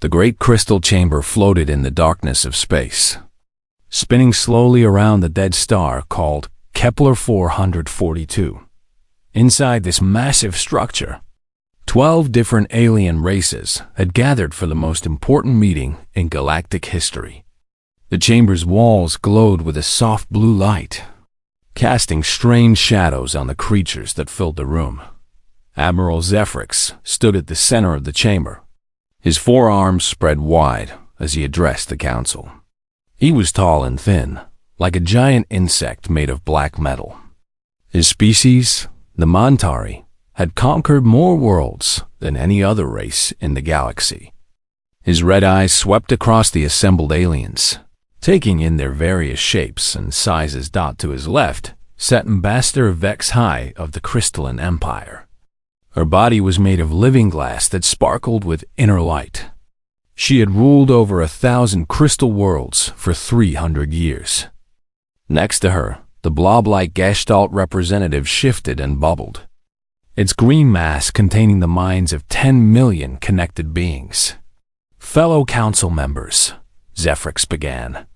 The great crystal chamber floated in the darkness of space, spinning slowly around the dead star called Kepler 442. Inside this massive structure, 12 different alien races had gathered for the most important meeting in galactic history. The chamber's walls glowed with a soft blue light, casting strange shadows on the creatures that filled the room. Admiral Zephrix stood at the center of the chamber, his forearms spread wide as he addressed the council. He was tall and thin, like a giant insect made of black metal. His species, the Montari, had conquered more worlds than any other race in the galaxy. His red eyes swept across the assembled aliens, taking in their various shapes and sizes. To his left sat Ambassador HFY of the Crystalline Empire. Her body was made of living glass that sparkled with inner light. She had ruled over 1,000 crystal worlds for 300 years. Next to her, the blob-like Gestalt representative shifted and bubbled, its green mass containing the minds of 10 million connected beings. "Fellow council members," Zephrix began,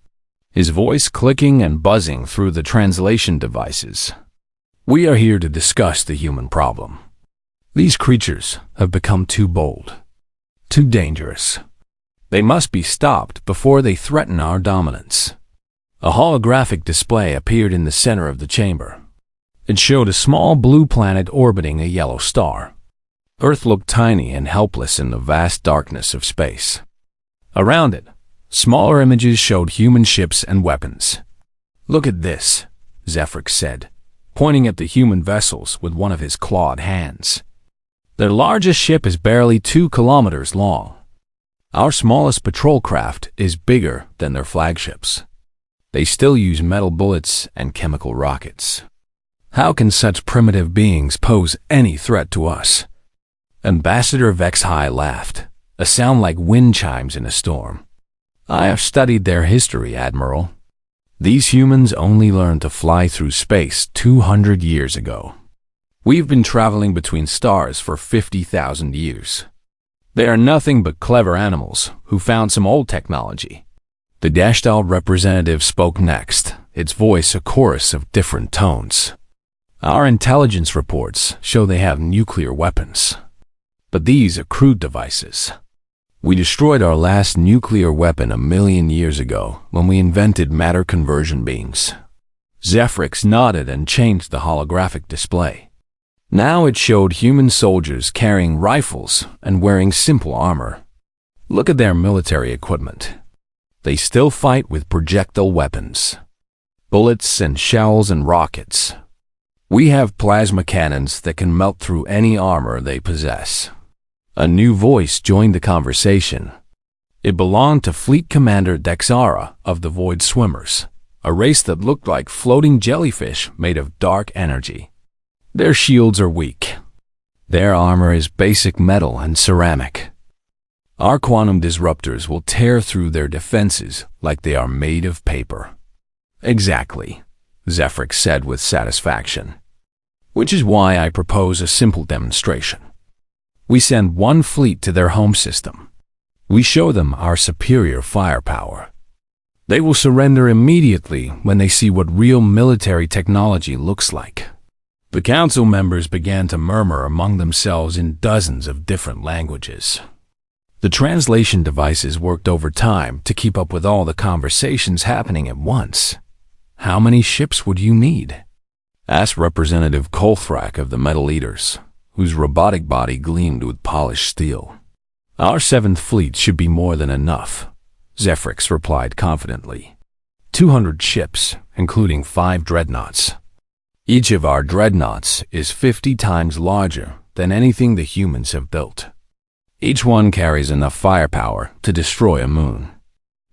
his voice clicking and buzzing through the translation devices. "We are here to discuss the human problem. These creatures have become too bold, too dangerous. They must be stopped before they threaten our dominance." A holographic display appeared in the center of the chamber. It showed a small blue planet orbiting a yellow star. Earth looked tiny and helpless in the vast darkness of space. Around it, smaller images showed human ships and weapons. "Look at this," Zephrix said, pointing at the human vessels with one of his clawed hands. "Their largest ship is barely 2 kilometers long. Our smallest patrol craft is bigger than their flagships. They still use metal bullets and chemical rockets. How can such primitive beings pose any threat to us?" Ambassador HFY laughed, a sound like wind chimes in a storm. "I have studied their history, Admiral. These humans only learned to fly through space 200 years ago. We've been traveling between stars for 50,000 years. They are nothing but clever animals who found some old technology." The Gestalt representative spoke next, its voice a chorus of different tones. "Our intelligence reports show they have nuclear weapons. But these are crude devices. We destroyed our last nuclear weapon 1,000,000 years ago when we invented matter conversion beams." Zephrix nodded and changed the holographic display. Now it showed human soldiers carrying rifles and wearing simple armor. "Look at their military equipment. They still fight with projectile weapons, bullets and shells and rockets. We have plasma cannons that can melt through any armor they possess." A new voice joined the conversation. It belonged to Fleet Commander Dexara of the Void Swimmers, a race that looked like floating jellyfish made of dark energy. "Their shields are weak. Their armor is basic metal and ceramic. Our quantum disruptors will tear through their defenses like they are made of paper." "Exactly," Zephrix said with satisfaction. "Which is why I propose a simple demonstration. We send one fleet to their home system. We show them our superior firepower. They will surrender immediately when they see what real military technology looks like." The council members began to murmur among themselves in dozens of different languages. The translation devices worked overtime to keep up with all the conversations happening at once. "How many ships would you need?" asked Representative Kolthrak of the Metal Eaters, whose robotic body gleamed with polished steel. "Our 7th fleet should be more than enough," Zephrix replied confidently. 200 ships, including 5 dreadnoughts. Each of our dreadnoughts is 50 times larger than anything the humans have built. Each one carries enough firepower to destroy a moon."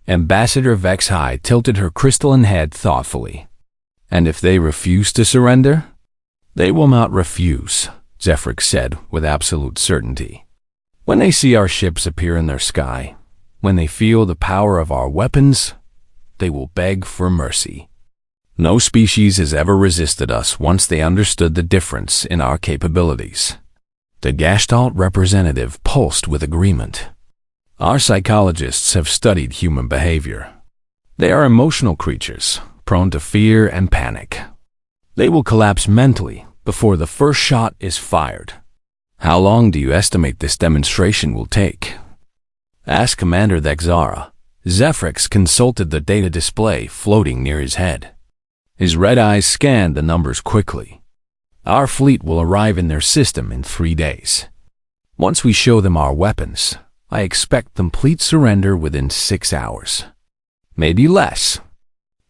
Ambassador HFY tilted her crystalline head thoughtfully. "And if they refuse to surrender?" "They will not refuse," Zephrix said with absolute certainty. "When they see our ships appear in their sky, when they feel the power of our weapons, they will beg for mercy. No species has ever resisted us once they understood the difference in our capabilities." The Gestalt representative pulsed with agreement. Our psychologists have studied human behavior. They are emotional creatures, prone to fear and panic. They will collapse mentally before the first shot is fired. How long do you estimate this demonstration will take? Asked Commander Thexara. Zephrix consulted the data display floating near his head. His red eyes scanned the numbers quickly. Our fleet will arrive in their system in 3 days. Once we show them our weapons, I expect complete surrender within 6 hours. Maybe less.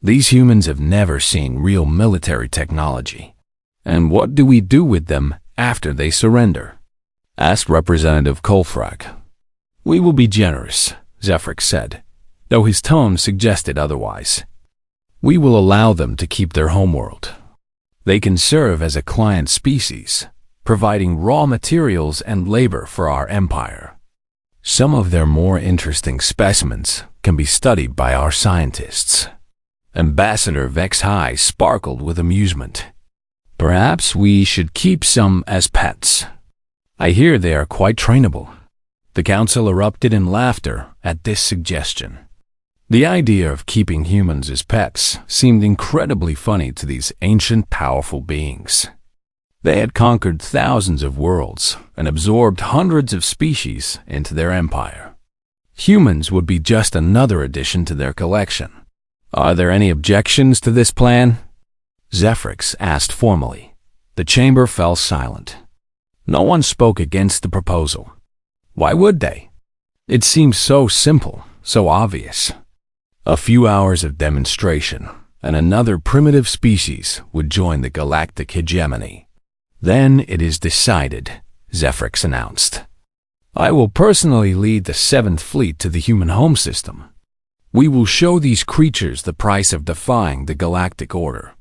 These humans have never seen real military technology. And what do we do with them after they surrender? Asked Representative Kolfrak. We will be generous, Zephrix said, though his tone suggested otherwise. We will allow them to keep their homeworld. They can serve as a client species, providing raw materials and labor for our empire. Some of their more interesting specimens can be studied by our scientists. Ambassador Vexhai sparkled with amusement. Perhaps we should keep some as pets. I hear they are quite trainable. The council erupted in laughter at this suggestion. The idea of keeping humans as pets seemed incredibly funny to these ancient, powerful beings. They had conquered thousands of worlds and absorbed hundreds of species into their empire. Humans would be just another addition to their collection. Are there any objections to this plan? Zephrix asked formally. The chamber fell silent. No one spoke against the proposal. Why would they? It seemed so simple, so obvious. A few hours of demonstration, and another primitive species would join the galactic hegemony. Then it is decided, Zephrix announced. I will personally lead the 7th Fleet to the human home system. We will show these creatures the price of defying the galactic order.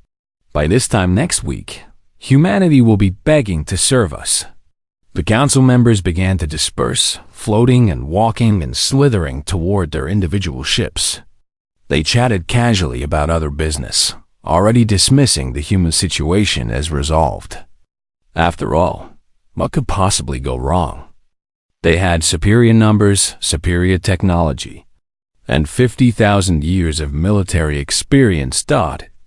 By this time next week, humanity will be begging to serve us. The council members began to disperse, floating and walking and slithering toward their individual ships. They chatted casually about other business, already dismissing the human situation as resolved. After all, what could possibly go wrong? They had superior numbers, superior technology, and 50,000 years of military experience.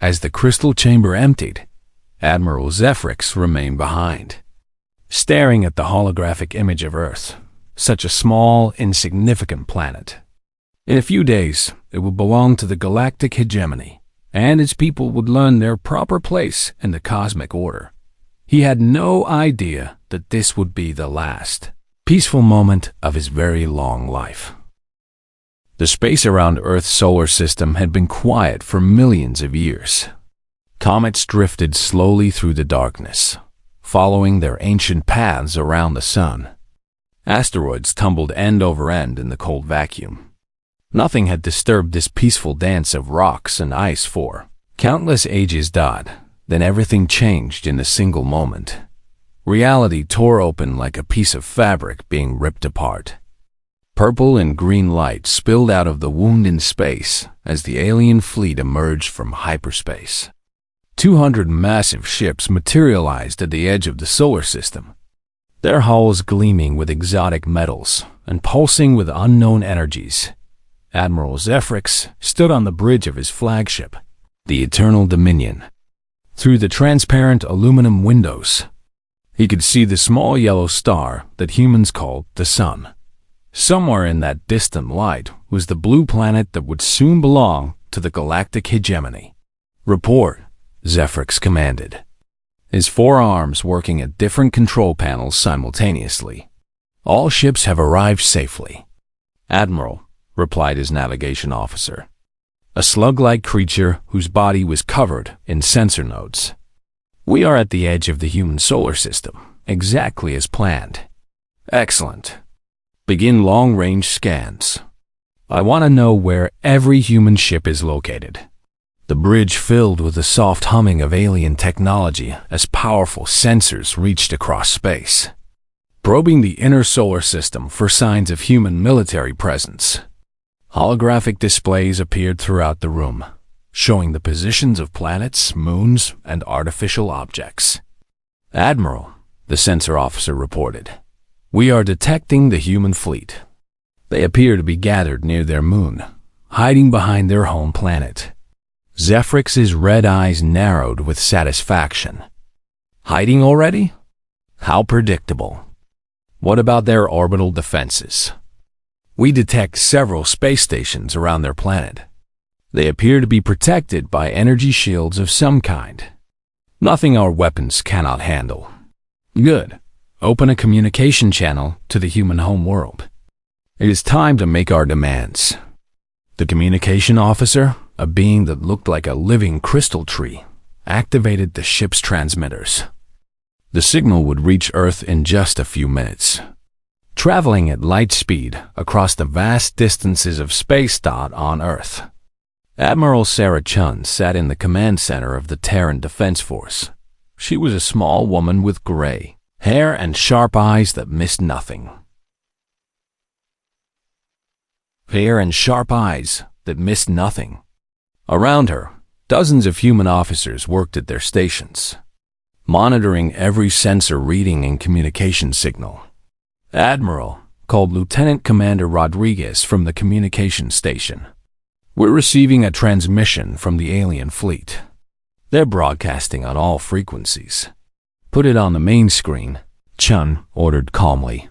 As the crystal chamber emptied, Admiral Zephrix remained behind, staring at the holographic image of Earth, such a small, insignificant planet. In a few days, it would belong to the galactic hegemony, and its people would learn their proper place in the cosmic order. He had no idea that this would be the last, peaceful moment of his very long life. The space around Earth's solar system had been quiet for millions of years. Comets drifted slowly through the darkness, following their ancient paths around the sun. Asteroids tumbled end over end in the cold vacuum. Nothing had disturbed this peaceful dance of rocks and ice for countless ages. Then everything changed in a single moment. Reality tore open like a piece of fabric being ripped apart. Purple and green light spilled out of the wound in space as the alien fleet emerged from hyperspace. 200 massive ships materialized at the edge of the solar system, their hulls gleaming with exotic metals and pulsing with unknown energies. Admiral Zephrix stood on the bridge of his flagship, the Eternal Dominion. Through the transparent aluminum windows, he could see the small yellow star that humans called the Sun. Somewhere in that distant light was the blue planet that would soon belong to the galactic hegemony. Report, Zephrix commanded, his 4 arms working at different control panels simultaneously. All ships have arrived safely. Admiral, replied his navigation officer, a slug-like creature whose body was covered in sensor nodes. We are at the edge of the human solar system, exactly as planned. Excellent. Begin long-range scans. I want to know where every human ship is located. The bridge filled with the soft humming of alien technology as powerful sensors reached across space, probing the inner solar system for signs of human military presence. Holographic displays appeared throughout the room, showing the positions of planets, moons, and artificial objects. Admiral, the sensor officer reported, we are detecting the human fleet. They appear to be gathered near their moon, hiding behind their home planet. Zephrix's red eyes narrowed with satisfaction. Hiding already? How predictable. What about their orbital defenses? We detect several space stations around their planet. They appear to be protected by energy shields of some kind. Nothing our weapons cannot handle. Good. Open a communication channel to the human home world. It is time to make our demands. The communication officer, a being that looked like a living crystal tree, activated the ship's transmitters. The signal would reach Earth in just a few minutes. Traveling at light speed across the vast distances of space on Earth. Admiral Sarah Chun sat in the command center of the Terran Defense Force. She was a small woman with gray hair and sharp eyes that missed nothing. Around her, dozens of human officers worked at their stations, monitoring every sensor reading and communication signal. Admiral called Lieutenant Commander Rodriguez from the communication station. We're receiving a transmission from the alien fleet. They're broadcasting on all frequencies. Put it on the main screen, Chun ordered calmly.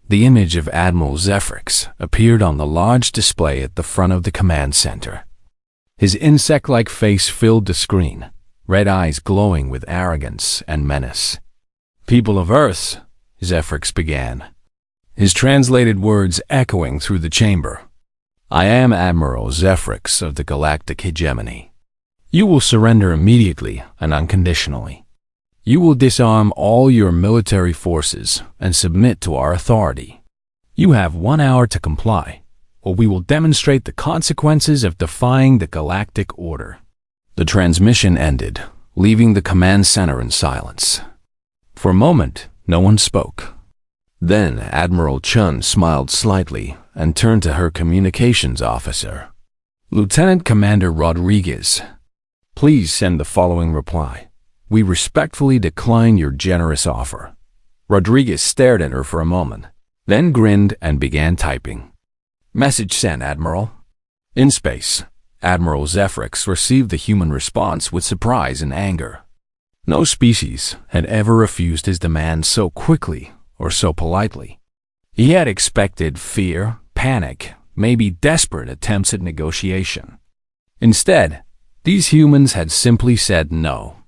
The image of Admiral Zephrix appeared on the large display at the front of the command center. His insect-like face filled the screen, red eyes glowing with arrogance and menace. People of Earth, Zephrix began, his translated words echoing through the chamber. I am Admiral Zephrix of the Galactic Hegemony. You will surrender immediately and unconditionally. You will disarm all your military forces and submit to our authority. You have 1 hour to comply, or we will demonstrate the consequences of defying the galactic order. The transmission ended, leaving the command center in silence. For a moment, no one spoke. Then Admiral Chun smiled slightly and turned to her communications officer. Lieutenant Commander Rodriguez, please send the following reply. We respectfully decline your generous offer. Rodriguez stared at her for a moment, then grinned and began typing. Message sent, Admiral. In space, Admiral Zephrix received the human response with surprise and anger. No species had ever refused his demands so quickly or so politely. He had expected fear, panic, maybe desperate attempts at negotiation. Instead, these humans had simply said no.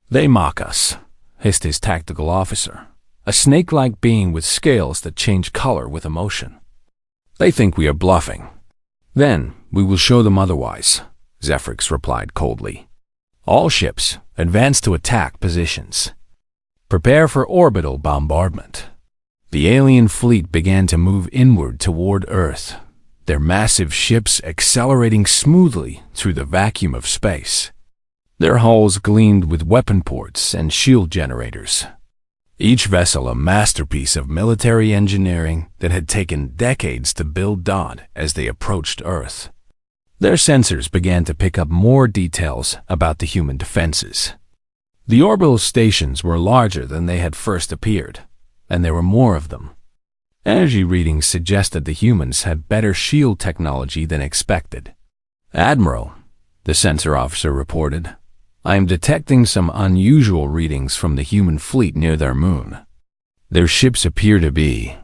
They mock us, hissed his tactical officer, a snake-like being with scales that change color with emotion. They think we are bluffing. Then we will show them otherwise, Zephrix replied coldly. All ships, advance to attack positions. Prepare for orbital bombardment. The alien fleet began to move inward toward Earth, their massive ships accelerating smoothly through the vacuum of space. Their hulls gleamed with weapon ports and shield generators. Each vessel a masterpiece of military engineering that had taken decades to build as they approached Earth. Their sensors began to pick up more details about the human defenses. The orbital stations were larger than they had first appeared, and there were more of them. Energy readings suggested the humans had better shield technology than expected. Admiral, the sensor officer reported, I am detecting some unusual readings from the human fleet near their moon. Their ships appear to be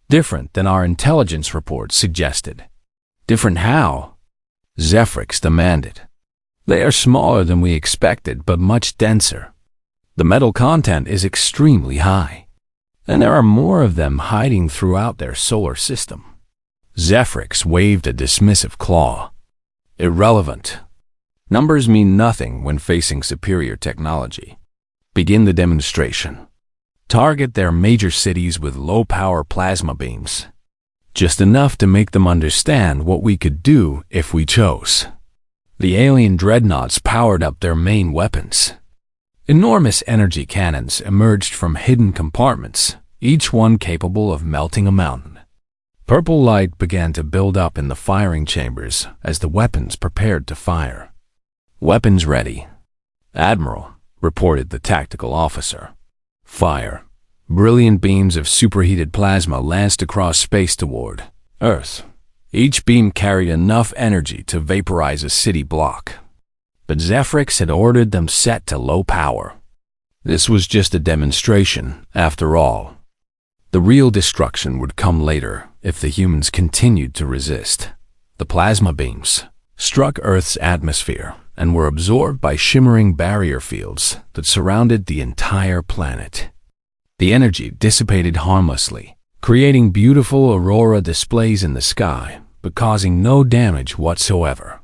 different than our intelligence reports suggested. Different how? Zephrix demanded. They are smaller than we expected, but much denser. The metal content is extremely high, and there are more of them hiding throughout their solar system. Zephrix waved a dismissive claw. Irrelevant. Numbers mean nothing when facing superior technology. Begin the demonstration. Target their major cities with low-power plasma beams. Just enough to make them understand what we could do if we chose. The alien dreadnoughts powered up their main weapons. Enormous energy cannons emerged from hidden compartments, each one capable of melting a mountain. Purple light began to build up in the firing chambers as the weapons prepared to fire. Weapons ready. Admiral, reported the tactical officer. Fire. Brilliant beams of superheated plasma lanced across space toward Earth. Each beam carried enough energy to vaporize a city block. But Zephrix had ordered them set to low power. This was just a demonstration, after all. The real destruction would come later if the humans continued to resist. The plasma beams struck Earth's atmosphere and were absorbed by shimmering barrier fields that surrounded the entire planet. The energy dissipated harmlessly, creating beautiful aurora displays in the sky, but causing no damage whatsoever.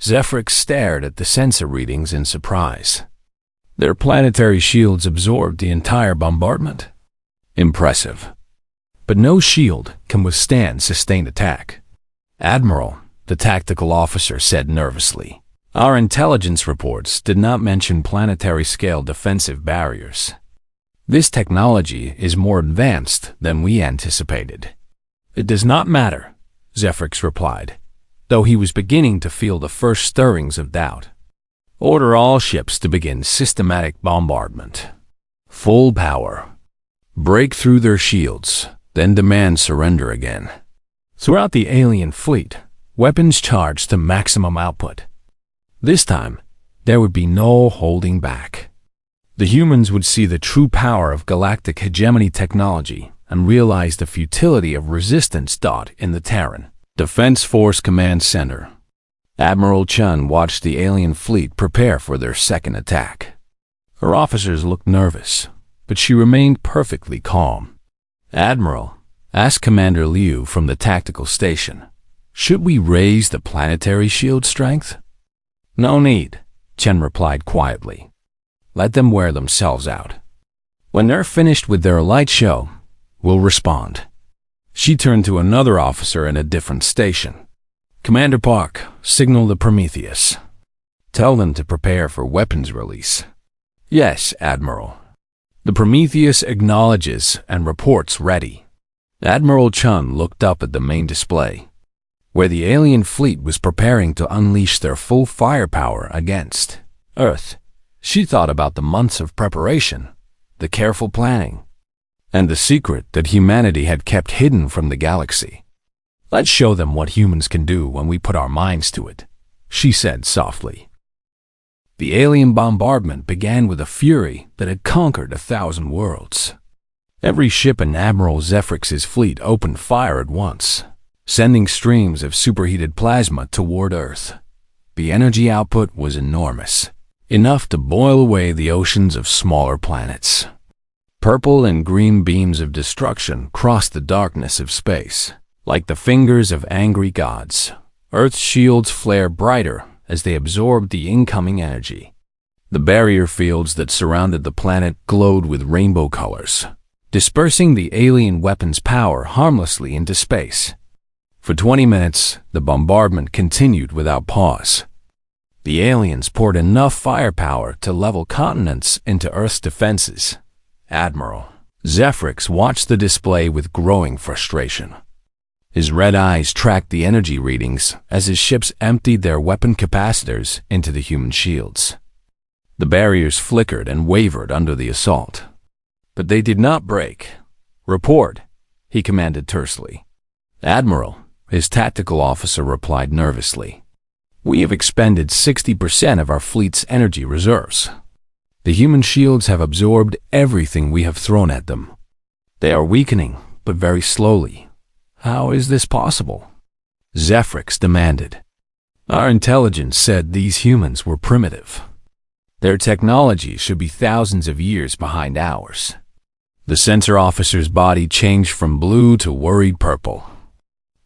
Zephrix stared at the sensor readings in surprise. Their planetary shields absorbed the entire bombardment. Impressive. But no shield can withstand sustained attack. Admiral, the tactical officer said nervously, our intelligence reports did not mention planetary-scale defensive barriers. This technology is more advanced than we anticipated. It does not matter, Zephrix replied, though he was beginning to feel the first stirrings of doubt. Order all ships to begin systematic bombardment. Full power. Break through their shields, then demand surrender again. Throughout the alien fleet, weapons charged to maximum output. This time, there would be no holding back. The humans would see the true power of galactic hegemony technology and realize the futility of resistance. In the Terran Defense Force Command Center, Admiral Chun watched the alien fleet prepare for their second attack. Her officers looked nervous, but she remained perfectly calm. Admiral, asked Commander Liu from the tactical station, should we raise the planetary shield strength? No need, Chen replied quietly. Let them wear themselves out. When they're finished with their light show, we'll respond. She turned to another officer in a different station. Commander Park, signal the Prometheus. Tell them to prepare for weapons release. Yes, Admiral. The Prometheus acknowledges and reports ready. Admiral Chun looked up at the main display, where the alien fleet was preparing to unleash their full firepower against Earth. She thought about the months of preparation, the careful planning, and the secret that humanity had kept hidden from the galaxy. Let's show them what humans can do when we put our minds to it, she said softly. The alien bombardment began with a fury that had conquered 1,000 worlds. Every ship in Admiral Zephrix's fleet opened fire at once, sending streams of superheated plasma toward Earth. The energy output was enormous, enough to boil away the oceans of smaller planets. Purple and green beams of destruction crossed the darkness of space, like the fingers of angry gods. Earth's shields flared brighter as they absorbed the incoming energy. The barrier fields that surrounded the planet glowed with rainbow colors, dispersing the alien weapons' power harmlessly into space. For 20 minutes, the bombardment continued without pause. The aliens poured enough firepower to level continents into Earth's defenses. Admiral Zephrix watched the display with growing frustration. His red eyes tracked the energy readings as his ships emptied their weapon capacitors into the human shields. The barriers flickered and wavered under the assault, but they did not break. Report, he commanded tersely. Admiral, his tactical officer replied nervously. We have expended 60% of our fleet's energy reserves. The human shields have absorbed everything we have thrown at them. They are weakening, but very slowly. How is this possible? Zephrix demanded. Our intelligence said these humans were primitive. Their technology should be thousands of years behind ours. The sensor officer's body changed from blue to worried purple.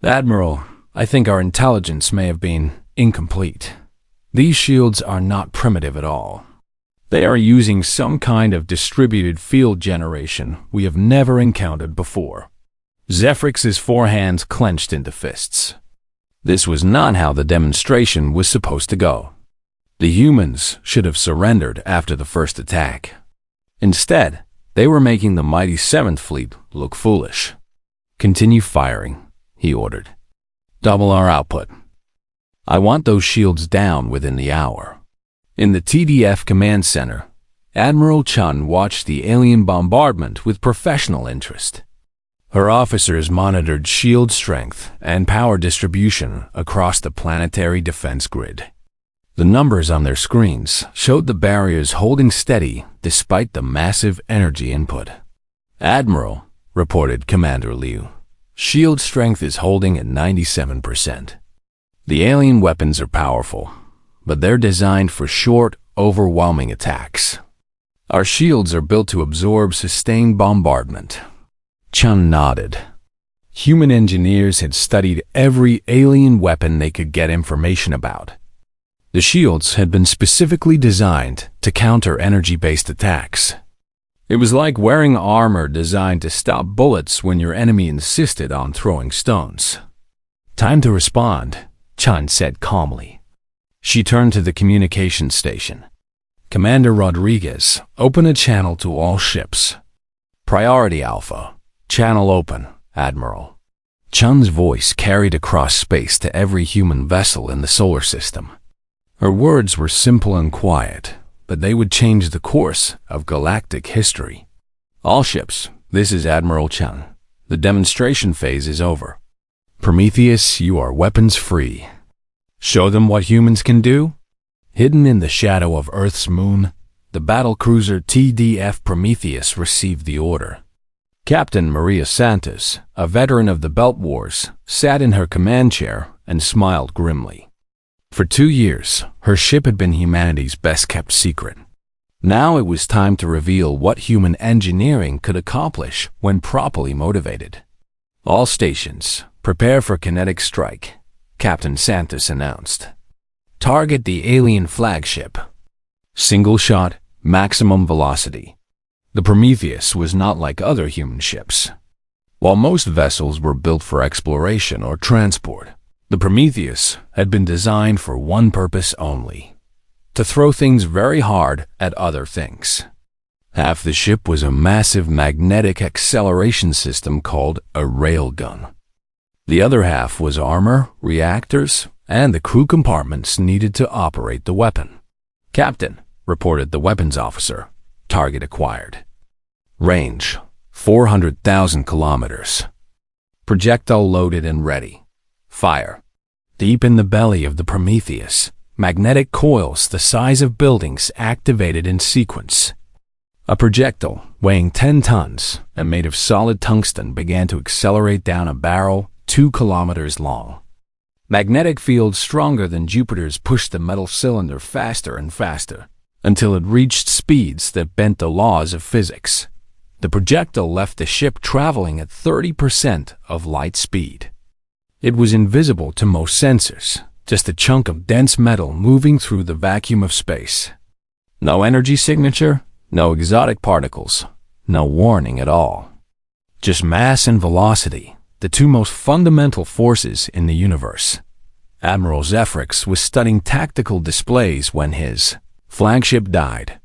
Admiral, I think our intelligence may have been incomplete. These shields are not primitive at all. They are using some kind of distributed field generation we have never encountered before. Zephrix's forehands clenched into fists. This was not how the demonstration was supposed to go. The humans should have surrendered after the first attack. Instead, they were making the mighty 7th Fleet look foolish. Continue firing, he ordered. Double our output. I want those shields down within the hour. In the TDF command center, Admiral Chun watched the alien bombardment with professional interest. Her officers monitored shield strength and power distribution across the planetary defense grid. The numbers on their screens showed the barriers holding steady despite the massive energy input. "Admiral," reported Commander Liu, "shield strength is holding at 97%. The alien weapons are powerful, but they're designed for short, overwhelming attacks. Our shields are built to absorb sustained bombardment." Chun nodded. Human engineers had studied every alien weapon they could get information about. The shields had been specifically designed to counter energy-based attacks. It was like wearing armor designed to stop bullets when your enemy insisted on throwing stones. "Time to respond," Chun said calmly. She turned to the communication station. "Commander Rodriguez, open a channel to all ships." "Priority Alpha. Channel open, Admiral." Chun's voice carried across space to every human vessel in the solar system. Her words were simple and quiet, but they would change the course of galactic history. "All ships, this is Admiral Chun. The demonstration phase is over. Prometheus, you are weapons-free. Show them what humans can do." Hidden in the shadow of Earth's moon, the battlecruiser TDF Prometheus received the order. Captain Maria Santos, a veteran of the Belt Wars, sat in her command chair and smiled grimly. For 2 years, her ship had been humanity's best-kept secret. Now it was time to reveal what human engineering could accomplish when properly motivated. "All stations, prepare for kinetic strike," Captain Santos announced. "Target the alien flagship. Single shot, maximum velocity." The Prometheus was not like other human ships. While most vessels were built for exploration or transport, the Prometheus had been designed for one purpose only: to throw things very hard at other things. Half the ship was a massive magnetic acceleration system called a railgun. The other half was armor, reactors, and the crew compartments needed to operate the weapon. "Captain," reported the weapons officer, "target acquired. Range, 400,000 kilometers. Projectile loaded and ready. Fire." Deep in the belly of the Prometheus, magnetic coils the size of buildings activated in sequence. A projectile weighing 10 tons and made of solid tungsten began to accelerate down a barrel 2 kilometers long. Magnetic fields stronger than Jupiter's pushed the metal cylinder faster and faster, until it reached speeds that bent the laws of physics. The projectile left the ship traveling at 30% of light speed. It was invisible to most sensors, just a chunk of dense metal moving through the vacuum of space. No energy signature, no exotic particles, no warning at all. Just mass and velocity, the two most fundamental forces in the universe. Admiral Zephrix was studying tactical displays when his flagship died.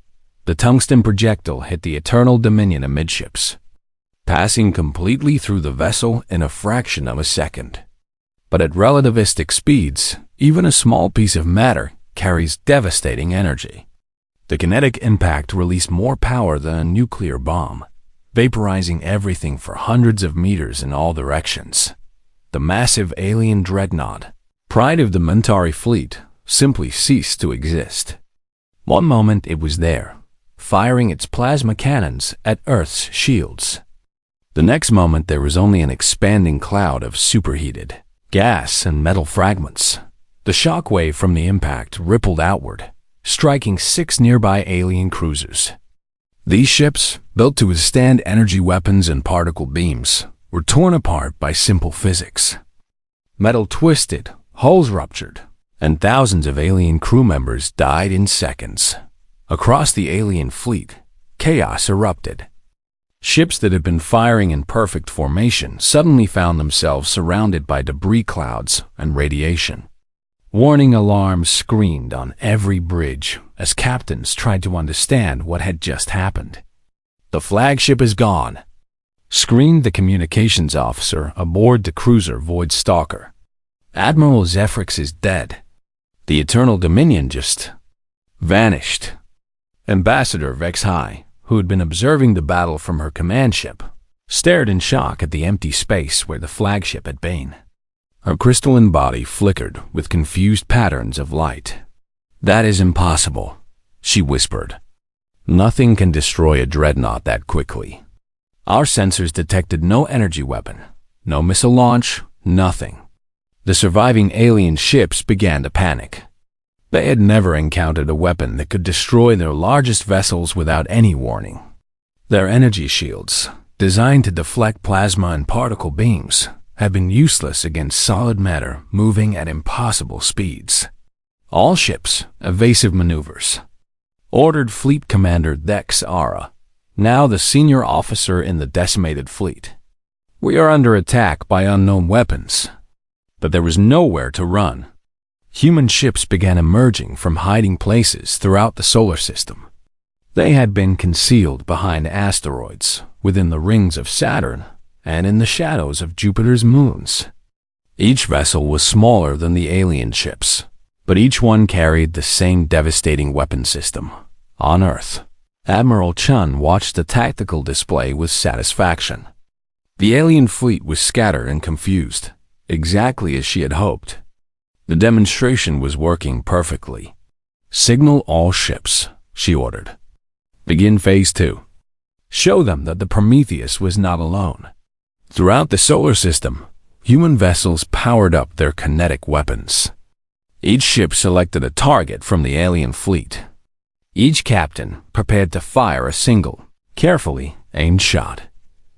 The tungsten projectile hit the Eternal Dominion amidships, passing completely through the vessel in a fraction of a second. But at relativistic speeds, even a small piece of matter carries devastating energy. The kinetic impact released more power than a nuclear bomb, vaporizing everything for hundreds of meters in all directions. The massive alien dreadnought, pride of the Mentari fleet, simply ceased to exist. One moment it was there, firing its plasma cannons at Earth's shields. The next moment there was only an expanding cloud of superheated gas and metal fragments. The shockwave from the impact rippled outward, striking 6 nearby alien cruisers. These ships, built to withstand energy weapons and particle beams, were torn apart by simple physics. Metal twisted, hulls ruptured, and thousands of alien crew members died in seconds. Across the alien fleet, chaos erupted. Ships that had been firing in perfect formation suddenly found themselves surrounded by debris clouds and radiation. Warning alarms screamed on every bridge as captains tried to understand what had just happened. "The flagship is gone," screamed the communications officer aboard the cruiser Void Stalker. "Admiral Zephrix is dead. The Eternal Dominion just vanished." Ambassador Vex High, who had been observing the battle from her command ship, stared in shock at the empty space where the flagship had been. Her crystalline body flickered with confused patterns of light. "That is impossible," she whispered. "Nothing can destroy a dreadnought that quickly. Our sensors detected no energy weapon, no missile launch, nothing." The surviving alien ships began to panic. They had never encountered a weapon that could destroy their largest vessels without any warning. Their energy shields, designed to deflect plasma and particle beams, had been useless against solid matter moving at impossible speeds. "All ships, evasive maneuvers," ordered Fleet Commander Dex Ara, now the senior officer in the decimated fleet. "We are under attack by unknown weapons." But there was nowhere to run. Human ships began emerging from hiding places throughout the solar system. They had been concealed behind asteroids, within the rings of Saturn, and in the shadows of Jupiter's moons. Each vessel was smaller than the alien ships, but each one carried the same devastating weapon system. On Earth, Admiral Chun watched the tactical display with satisfaction. The alien fleet was scattered and confused, exactly as she had hoped. The demonstration was working perfectly. "Signal all ships," she ordered. "Begin Phase 2. Show them that the Prometheus was not alone." Throughout the solar system, human vessels powered up their kinetic weapons. Each ship selected a target from the alien fleet. Each captain prepared to fire a single, carefully aimed shot.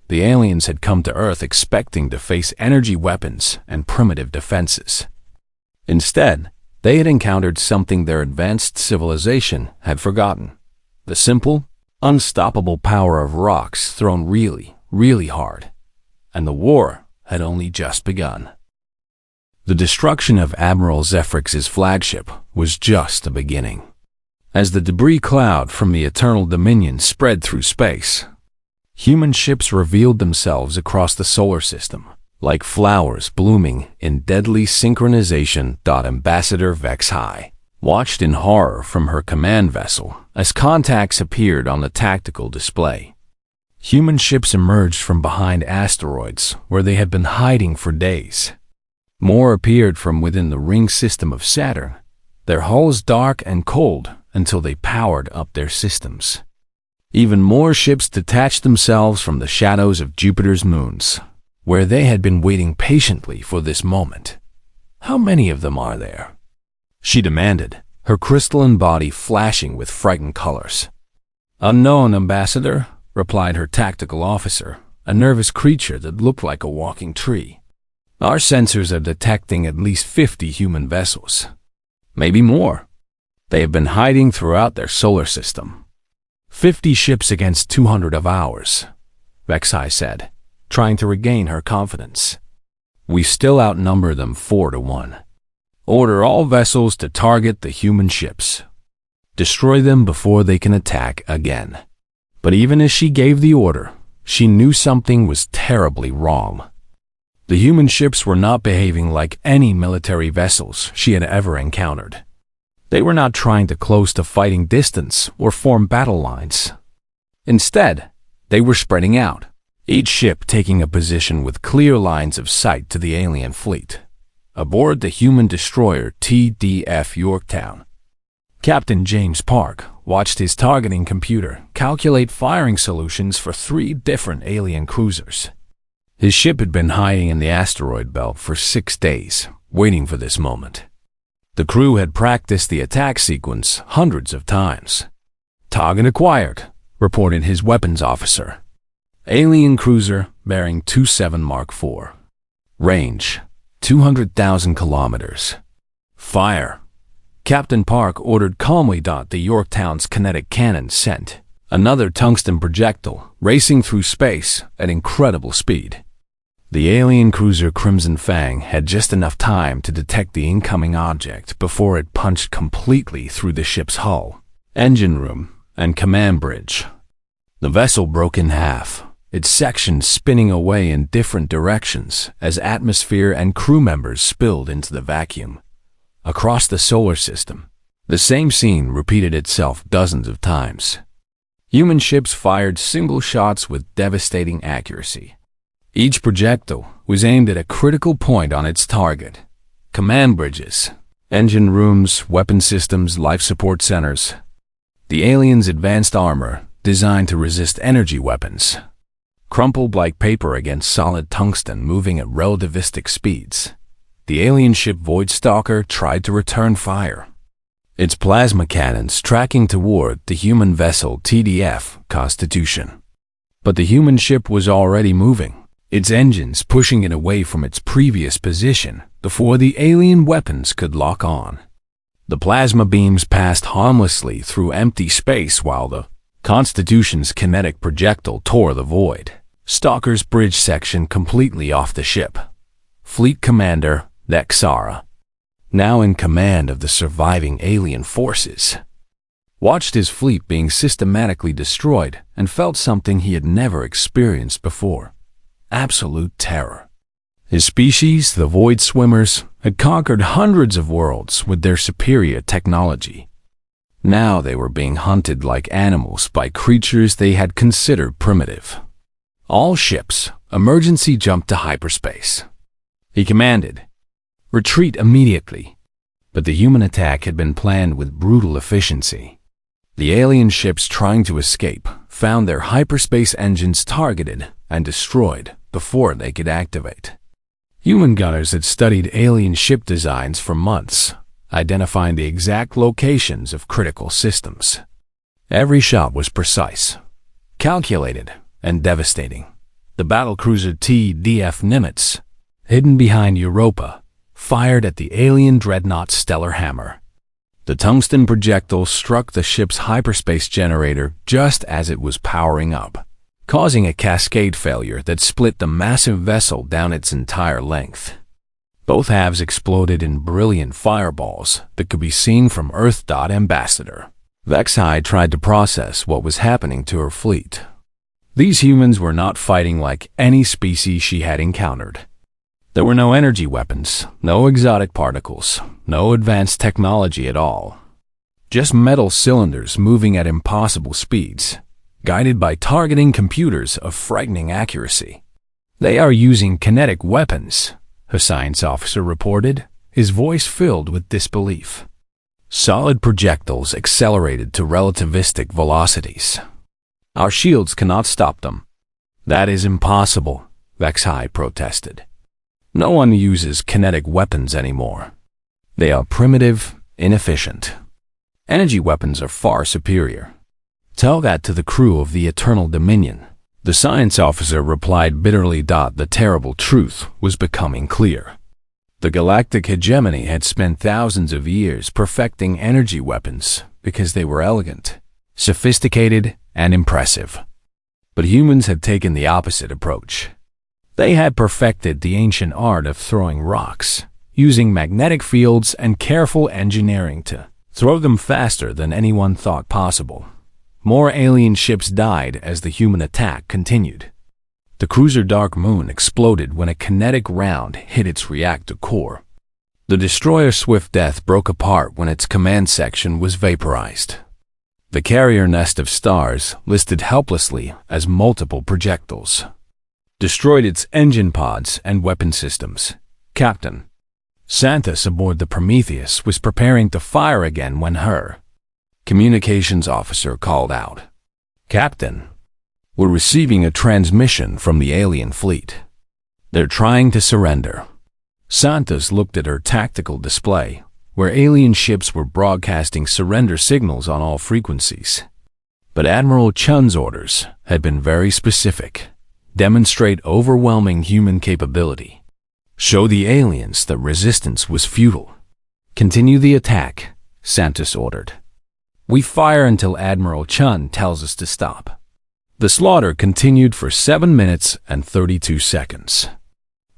The aliens had come to Earth expecting to face energy weapons and primitive defenses. Instead, they had encountered something their advanced civilization had forgotten: the simple, unstoppable power of rocks thrown really, really hard. And the war had only just begun. The destruction of Admiral Zephrix's flagship was just the beginning. As the debris cloud from the Eternal Dominion spread through space, human ships revealed themselves across the solar system, like flowers blooming in deadly synchronization. Ambassador Vex High watched in horror from her command vessel as contacts appeared on the tactical display. Human ships emerged from behind asteroids where they had been hiding for days. More appeared from within the ring system of Saturn, their hulls dark and cold until they powered up their systems. Even more ships detached themselves from the shadows of Jupiter's moons, where they had been waiting patiently for this moment. "How many of them are there?" she demanded, her crystalline body flashing with frightened colors. "Unknown, Ambassador," replied her tactical officer, a nervous creature that looked like a walking tree. "Our sensors are detecting at least 50 human vessels. Maybe more. They have been hiding throughout their solar system." 50 ships against 200 of ours," Vexai said, trying to regain her confidence. "We still outnumber them 4-1. Order all vessels to target the human ships. Destroy them before they can attack again." But even as she gave the order, she knew something was terribly wrong. The human ships were not behaving like any military vessels she had ever encountered. They were not trying to close to fighting distance or form battle lines. Instead, they were spreading out, each ship taking a position with clear lines of sight to the alien fleet. Aboard the human destroyer TDF Yorktown, Captain James Park watched his targeting computer calculate firing solutions for 3 different alien cruisers. His ship had been hiding in the asteroid belt for 6 days, waiting for this moment. The crew had practiced the attack sequence hundreds of times. "Target acquired," reported his weapons officer. "Alien cruiser bearing 27 Mark IV. Range, 200,000 kilometers. Fire." Captain Park ordered calmly. The Yorktown's kinetic cannon sent another tungsten projectile racing through space at incredible speed. The alien cruiser Crimson Fang had just enough time to detect the incoming object before it punched completely through the ship's hull, engine room, and command bridge. The vessel broke in half, its sections spinning away in different directions as atmosphere and crew members spilled into the vacuum. Across the solar system, the same scene repeated itself dozens of times. Human ships fired single shots with devastating accuracy. Each projectile was aimed at a critical point on its target. Command bridges, engine rooms, weapon systems, life support centers. The aliens' advanced armor, designed to resist energy weapons, crumpled like paper against solid tungsten moving at relativistic speeds. The alien ship Voidstalker tried to return fire, its plasma cannons tracking toward the human vessel TDF Constitution. But the human ship was already moving, its engines pushing it away from its previous position before the alien weapons could lock on. The plasma beams passed harmlessly through empty space while the Constitution's kinetic projectile tore the void. Stalker's bridge section completely off the ship. Fleet Commander Nexara, now in command of the surviving alien forces, watched his fleet being systematically destroyed and felt something he had never experienced before: absolute terror. His species, the Void Swimmers, had conquered hundreds of worlds with their superior technology. Now they were being hunted like animals by creatures they had considered primitive. All ships, emergency jump to hyperspace. He commanded, retreat immediately. But the human attack had been planned with brutal efficiency. The alien ships trying to escape found their hyperspace engines targeted and destroyed before they could activate. Human gunners had studied alien ship designs for months, identifying the exact locations of critical systems. Every shot was precise, calculated, and devastating. The battlecruiser TDF Nimitz, hidden behind Europa, fired at the alien dreadnought Stellar Hammer. The tungsten projectile struck the ship's hyperspace generator just as it was powering up, causing a cascade failure that split the massive vessel down its entire length. Both halves exploded in brilliant fireballs that could be seen from Earth. Ambassador Vexai tried to process what was happening to her fleet. These humans were not fighting like any species she had encountered. There were no energy weapons, no exotic particles, no advanced technology at all. Just metal cylinders moving at impossible speeds, guided by targeting computers of frightening accuracy. They are using kinetic weapons, a science officer reported, his voice filled with disbelief. Solid projectiles accelerated to relativistic velocities. Our shields cannot stop them. That is impossible, Vexai protested. No one uses kinetic weapons anymore. They are primitive, inefficient. Energy weapons are far superior. Tell that to the crew of the Eternal Dominion. The science officer replied bitterly. The terrible truth was becoming clear. The Galactic Hegemony had spent thousands of years perfecting energy weapons because they were elegant, sophisticated, and impressive. But humans had taken the opposite approach. They had perfected the ancient art of throwing rocks, using magnetic fields and careful engineering to throw them faster than anyone thought possible. More alien ships died as the human attack continued. The cruiser Dark Moon exploded when a kinetic round hit its reactor core. The destroyer Swift Death broke apart when its command section was vaporized. The carrier Nest of Stars listed helplessly as multiple projectiles. Destroyed its engine pods and weapon systems. Captain Santos aboard the Prometheus was preparing to fire again when her communications officer called out, "Captain, we're receiving a transmission from the alien fleet. They're trying to surrender." Santos looked at her tactical display, where alien ships were broadcasting surrender signals on all frequencies. But Admiral Chun's orders had been very specific. Demonstrate overwhelming human capability. Show the aliens that resistance was futile. Continue the attack, Santos ordered. We fire until Admiral Chun tells us to stop. The slaughter continued for 7 minutes and 32 seconds.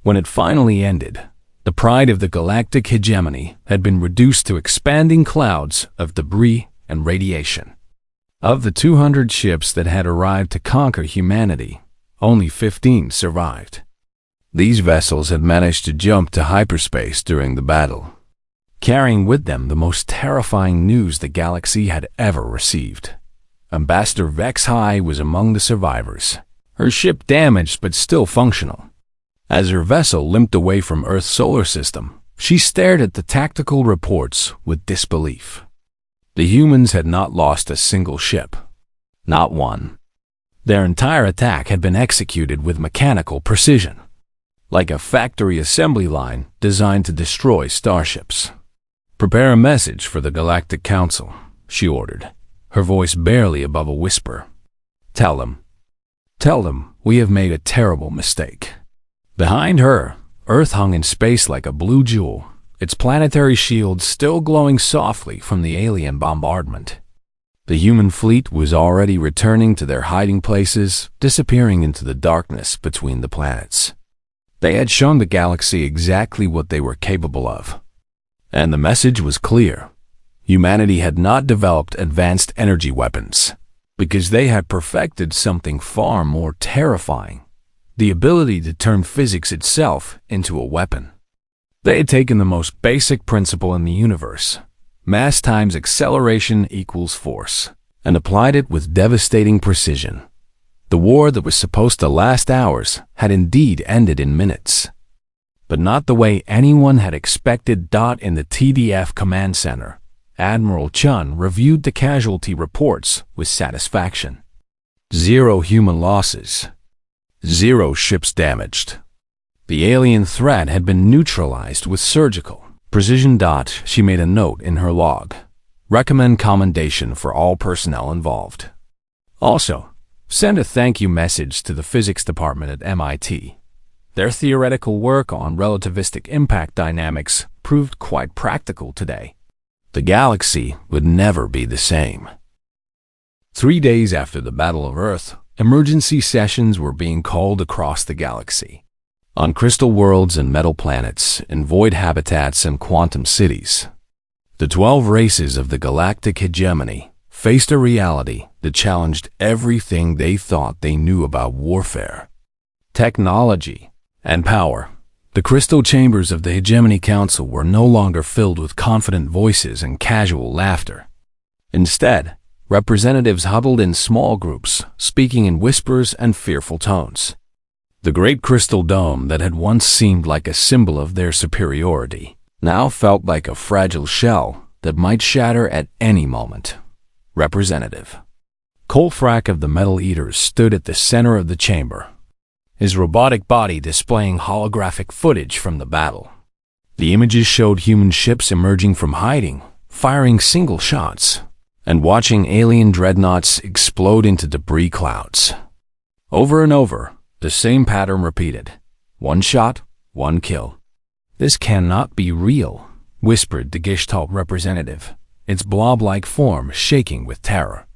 When it finally ended, the pride of the Galactic Hegemony had been reduced to expanding clouds of debris and radiation. Of the 200 ships that had arrived to conquer humanity, only 15 survived. These vessels had managed to jump to hyperspace during the battle, carrying with them the most terrifying news the galaxy had ever received: Ambassador HFY was among the survivors, her ship damaged but still functional. As her vessel limped away from Earth's solar system, she stared at the tactical reports with disbelief. The humans had not lost a single ship. Not one. Their entire attack had been executed with mechanical precision, like a factory assembly line designed to destroy starships. "Prepare a message for the Galactic Council," she ordered, her voice barely above a whisper. Tell them we have made a terrible mistake." Behind her, Earth hung in space like a blue jewel, its planetary shield still glowing softly from the alien bombardment. The human fleet was already returning to their hiding places, disappearing into the darkness between the planets. They had shown the galaxy exactly what they were capable of. And the message was clear. Humanity had not developed advanced energy weapons, because they had perfected something far more terrifying: the ability to turn physics itself into a weapon. They had taken the most basic principle in the universe, mass times acceleration equals force, and applied it with devastating precision. The war that was supposed to last hours had indeed ended in minutes. But not the way anyone had expected. In the TDF command center, Admiral Chun reviewed the casualty reports with satisfaction. 0 human losses. 0 ships damaged. The alien threat had been neutralized with surgical precision. She made a note in her log. Recommend commendation for all personnel involved. Also, send a thank you message to the physics department at MIT. Their theoretical work on relativistic impact dynamics proved quite practical today. The galaxy would never be the same. 3 days after the Battle of Earth, emergency sessions were being called across the galaxy. On crystal worlds and metal planets, in void habitats and quantum cities, the 12 races of the galactic hegemony faced a reality that challenged everything they thought they knew about warfare, technology, and power. The crystal chambers of the Hegemony Council were no longer filled with confident voices and casual laughter. Instead, representatives huddled in small groups, speaking in whispers and fearful tones. The great crystal dome that had once seemed like a symbol of their superiority now felt like a fragile shell that might shatter at any moment. Representative Colfrack of the Metal Eaters stood at the center of the chamber, his robotic body displaying holographic footage from the battle. The images showed human ships emerging from hiding, firing single shots, and watching alien dreadnoughts explode into debris clouds. Over and over, the same pattern repeated. 1 shot, 1 kill. "This cannot be real," whispered the Gestalt representative, its blob-like form shaking with terror.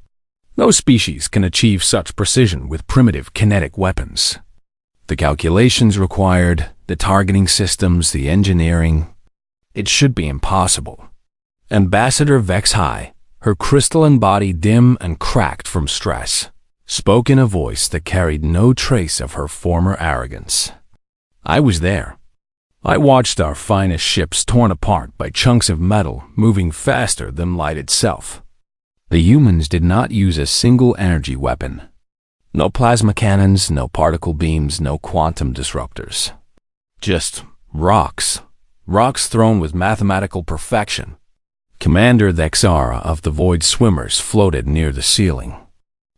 "No species can achieve such precision with primitive kinetic weapons. The calculations required, the targeting systems, the engineering, it should be impossible." Ambassador HFY, her crystalline body dim and cracked from stress, spoke in a voice that carried no trace of her former arrogance. "I was there. I watched our finest ships torn apart by chunks of metal moving faster than light itself. The humans did not use a single energy weapon. No plasma cannons, no particle beams, no quantum disruptors. Just rocks. Rocks thrown with mathematical perfection." Commander Thexara of the Void Swimmers floated near the ceiling,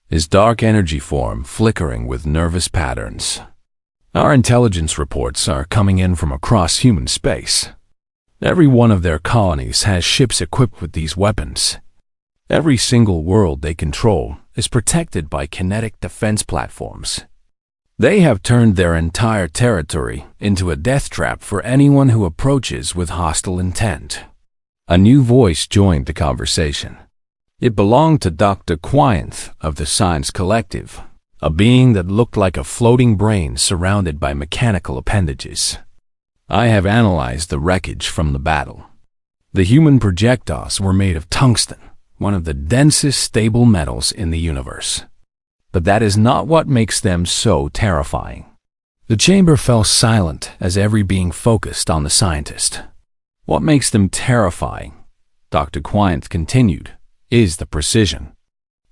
his dark energy form flickering with nervous patterns. "Our intelligence reports are coming in from across human space. Every one of their colonies has ships equipped with these weapons. Every single world they control is protected by kinetic defense platforms. They have turned their entire territory into a death trap for anyone who approaches with hostile intent." A new voice joined the conversation. It belonged to Dr. Quyenth of the Science Collective, a being that looked like a floating brain surrounded by mechanical appendages. "I have analyzed the wreckage from the battle. The human projectiles were made of tungsten, one of the densest stable metals in the universe. But that is not what makes them so terrifying." The chamber fell silent as every being focused on the scientist. "What makes them terrifying," Dr. Quyenth continued, "is the precision.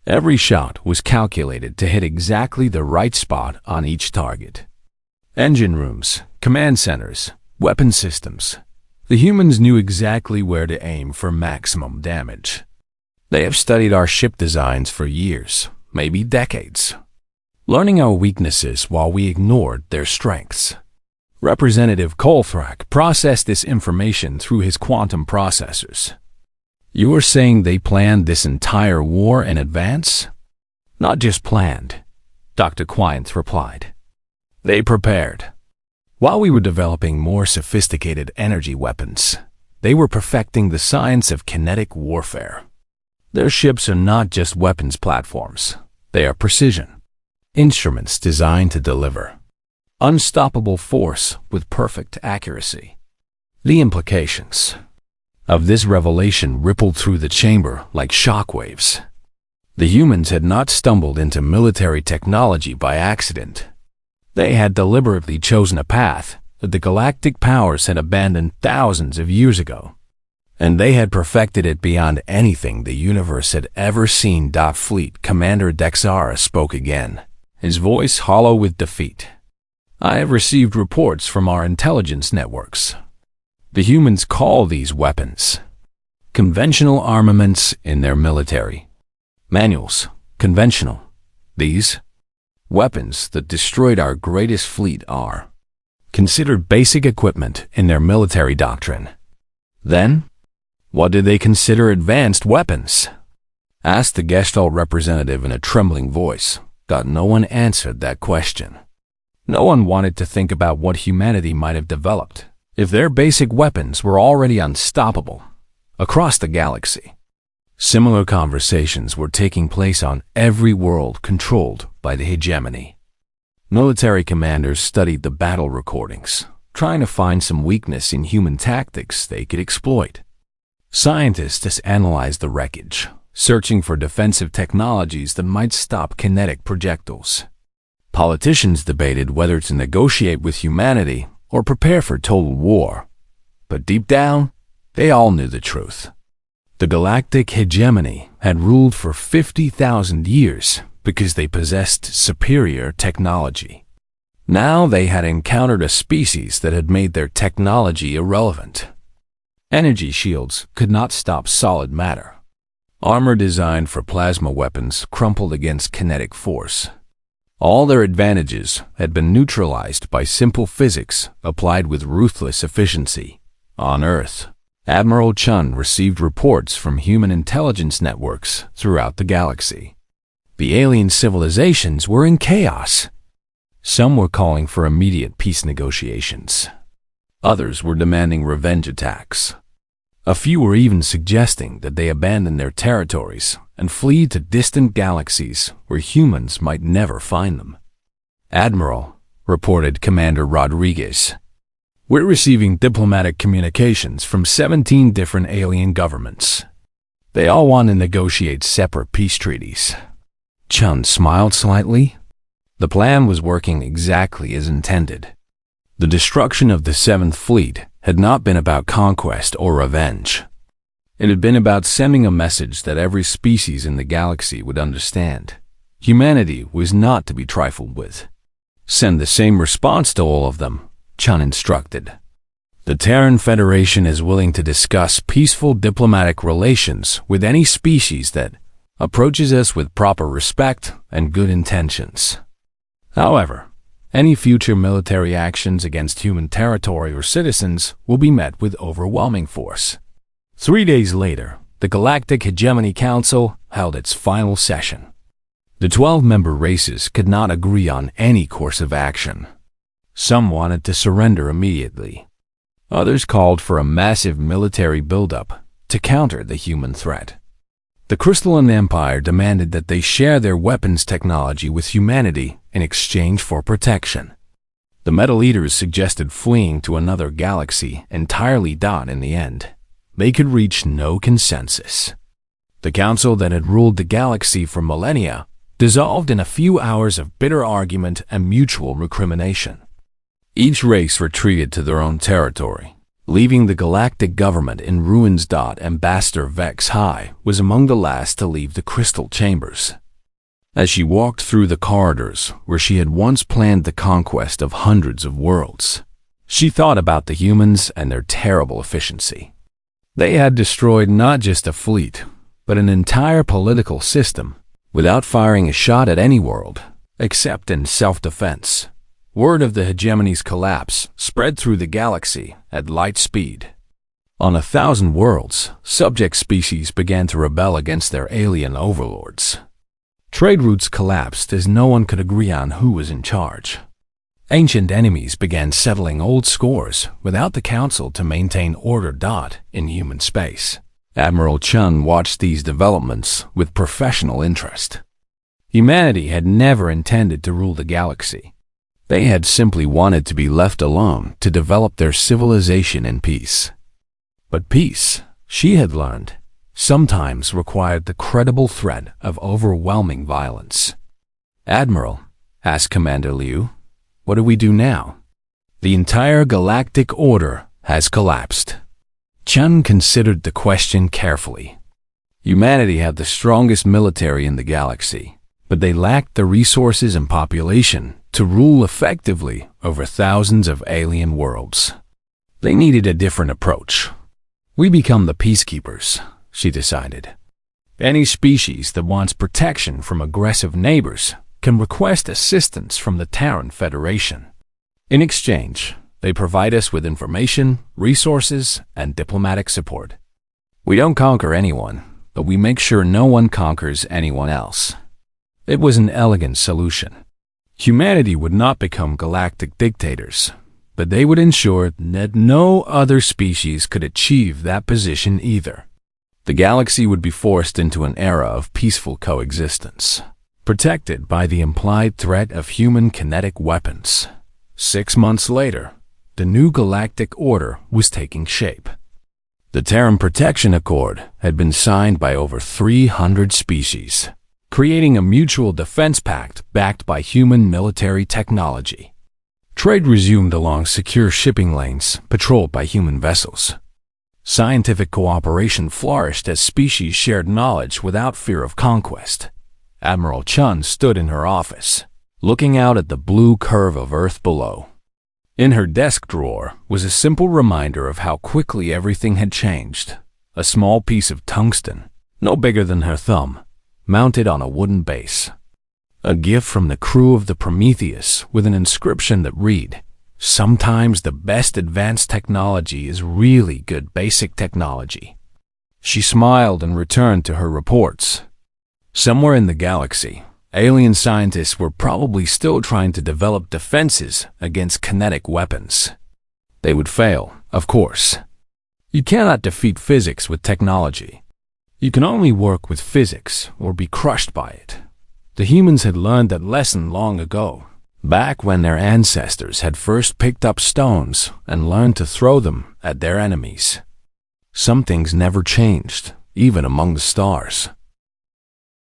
Every shot was calculated to hit exactly the right spot on each target. Engine rooms, command centers, weapon systems. The humans knew exactly where to aim for maximum damage. They have studied our ship designs for years, maybe decades, learning our weaknesses while we ignored their strengths. Representative Colthrak processed this information through his quantum processors. You are saying they planned this entire war in advance? Not just planned, Dr. Quinth replied. They prepared. While we were developing more sophisticated energy weapons, they were perfecting the science of kinetic warfare. Their ships are not just weapons platforms. They are precision instruments designed to deliver unstoppable force with perfect accuracy. The implications of this revelation rippled through the chamber like shockwaves. The humans had not stumbled into military technology by accident. They had deliberately chosen a path that the galactic powers had abandoned thousands of years ago, and they had perfected it beyond anything the universe had ever seen. Fleet Commander Dexara spoke again, his voice hollow with defeat. I have received reports from our intelligence networks. The humans call these weapons conventional armaments in their military manuals. Conventional. These weapons that destroyed our greatest fleet are considered basic equipment in their military doctrine. Then, what do they consider advanced weapons? Asked the Gestalt representative in a trembling voice. No one answered that question. No one wanted to think about what humanity might have developed if their basic weapons were already unstoppable across the galaxy. Similar conversations were taking place on every world controlled by the hegemony. Military commanders studied the battle recordings, trying to find some weakness in human tactics they could exploit. Scientists analyzed the wreckage, searching for defensive technologies that might stop kinetic projectiles. Politicians debated whether to negotiate with humanity or prepare for total war. But deep down, they all knew the truth. The galactic hegemony had ruled for 50,000 years because they possessed superior technology. Now they had encountered a species that had made their technology irrelevant. Energy shields could not stop solid matter. Armor designed for plasma weapons crumpled against kinetic force. All their advantages had been neutralized by simple physics applied with ruthless efficiency. On Earth, Admiral Chun received reports from human intelligence networks throughout the galaxy. The alien civilizations were in chaos. Some were calling for immediate peace negotiations. Others were demanding revenge attacks. A few were even suggesting that they abandon their territories and flee to distant galaxies where humans might never find them. Admiral, reported Commander Rodriguez, we're receiving diplomatic communications from 17 different alien governments. They all want to negotiate separate peace treaties. Chun smiled slightly. The plan was working exactly as intended. The destruction of the Seventh Fleet had not been about conquest or revenge. It had been about sending a message that every species in the galaxy would understand. Humanity was not to be trifled with. Send the same response to all of them, Chun instructed. The Terran Federation is willing to discuss peaceful diplomatic relations with any species that approaches us with proper respect and good intentions. However, any future military actions against human territory or citizens will be met with overwhelming force. 3 days later, the Galactic Hegemony Council held its final session. The 12-member races could not agree on any course of action. Some wanted to surrender immediately. Others called for a massive military buildup to counter the human threat. The Crystalline Empire demanded that they share their weapons technology with humanity in exchange for protection. The Metal Eaters suggested fleeing to another galaxy entirely. In the end, they could reach no consensus. The council that had ruled the galaxy for millennia dissolved in a few hours of bitter argument and mutual recrimination. Each race retreated to their own territory, leaving the galactic government in ruins. Ambassador Vex High was among the last to leave the crystal chambers. As she walked through the corridors where she had once planned the conquest of hundreds of worlds, she thought about the humans and their terrible efficiency. They had destroyed not just a fleet, but an entire political system, without firing a shot at any world, except in self-defense. Word of the hegemony's collapse spread through the galaxy at light speed. On 1,000 worlds, subject species began to rebel against their alien overlords. Trade routes collapsed as no one could agree on who was in charge. Ancient enemies began settling old scores without the Council to maintain order. In human space, Admiral Chun watched these developments with professional interest. Humanity had never intended to rule the galaxy. They had simply wanted to be left alone to develop their civilization in peace. But peace, she had learned, sometimes required the credible threat of overwhelming violence. "Admiral," asked Commander Liu, "what do we do now? The entire galactic order has collapsed." Chun considered the question carefully. Humanity had the strongest military in the galaxy, but they lacked the resources and population to rule effectively over thousands of alien worlds. They needed a different approach. "We become the peacekeepers," she decided. "Any species that wants protection from aggressive neighbors can request assistance from the Terran Federation. In exchange, they provide us with information, resources, and diplomatic support. We don't conquer anyone, but we make sure no one conquers anyone else." It was an elegant solution. Humanity would not become galactic dictators, but they would ensure that no other species could achieve that position either. The galaxy would be forced into an era of peaceful coexistence, protected by the implied threat of human kinetic weapons. 6 months later, the new galactic order was taking shape. The Terran Protection Accord had been signed by over 300 species, creating a mutual defense pact backed by human military technology. Trade resumed along secure shipping lanes patrolled by human vessels. Scientific cooperation flourished as species shared knowledge without fear of conquest. Admiral Chun stood in her office, looking out at the blue curve of Earth below. In her desk drawer was a simple reminder of how quickly everything had changed. A small piece of tungsten, no bigger than her thumb, mounted on a wooden base. A gift from the crew of the Prometheus with an inscription that read, "Sometimes the best advanced technology is really good basic technology." She smiled and returned to her reports. Somewhere in the galaxy, alien scientists were probably still trying to develop defenses against kinetic weapons. They would fail, of course. You cannot defeat physics with technology. You can only work with physics or be crushed by it. The humans had learned that lesson long ago, back when their ancestors had first picked up stones and learned to throw them at their enemies. Some things never changed, even among the stars.